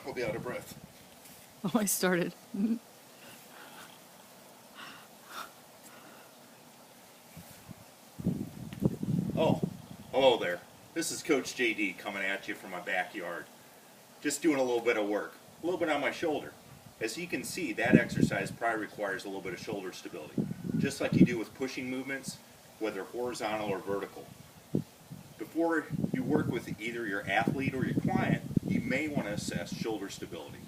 I'll be out of breath. Oh, I started. Oh, hello there. This is Coach JD coming at you from my backyard. Just doing a little bit of work, a little bit on my shoulder. As you can see, that exercise probably requires a little bit of shoulder stability, just like you do with pushing movements, whether horizontal or vertical. Before you work with either your athlete or your client, you may want to assess shoulder stability.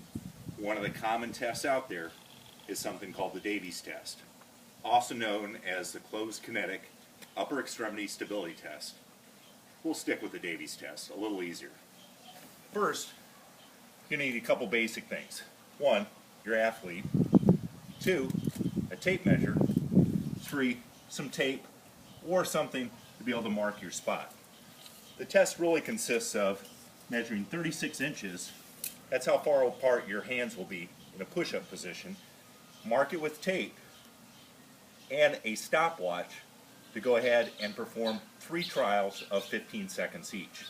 One of the common tests out there is something called the Davies test, also known as the closed kinetic upper extremity stability test. We'll stick with the Davies test, a little easier. First, you're going to need a couple basic things. One, your athlete. Two, a tape measure. Three, some tape or something to be able to mark your spot. The test really consists of measuring 36 inches. That's how far apart your hands will be in a push-up position. Mark it with tape and a stopwatch to go ahead and perform 3 trials of 15 seconds each.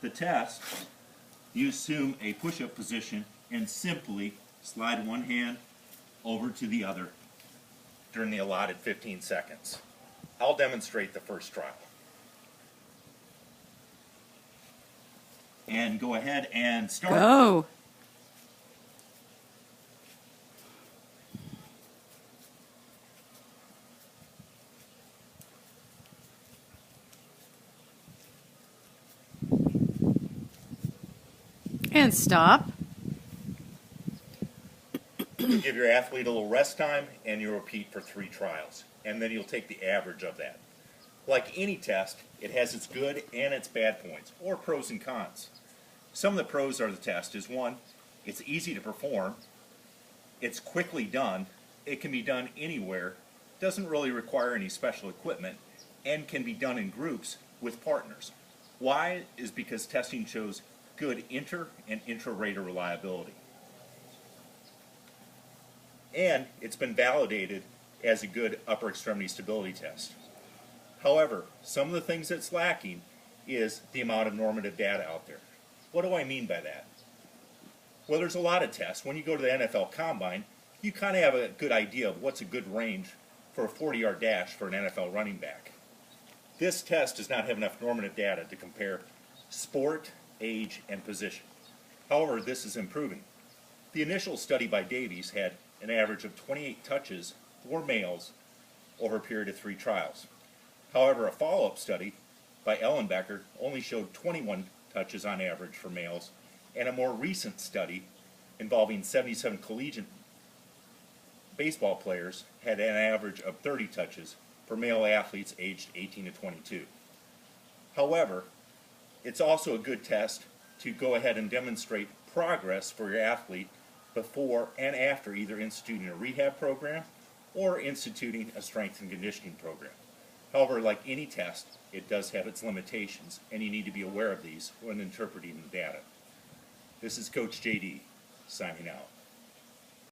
The test, you assume a push-up position and simply slide one hand over to the other during the allotted 15 seconds. I'll demonstrate the first trial. And go ahead and start. Go. And stop. You give your athlete a little rest time and you repeat for 3 trials. And then you'll take the average of that. Like any test, it has its good and its bad points, or pros and cons. Some of the pros of the test is, one, it's easy to perform, it's quickly done, it can be done anywhere, doesn't really require any special equipment, and can be done in groups with partners. Why? Is because testing shows good inter and intra-rater reliability. And it's been validated as a good upper extremity stability test. However, some of the things that's lacking is the amount of normative data out there. What do I mean by that? Well, there's a lot of tests. When you go to the NFL Combine, you kind of have a good idea of what's a good range for a 40-yard dash for an NFL running back. This test does not have enough normative data to compare sport, age, and position. However, this is improving. The initial study by Davies had an average of 28 touches for males over a period of 3 trials. However, a follow-up study by Ellenbecker only showed 21 touches on average for males, and a more recent study involving 77 collegiate baseball players had an average of 30 touches for male athletes aged 18 to 22. However, it's also a good test to go ahead and demonstrate progress for your athlete before and after either instituting a rehab program or instituting a strength and conditioning program. However, like any test, it does have its limitations, and you need to be aware of these when interpreting the data. This is Coach JD, signing out.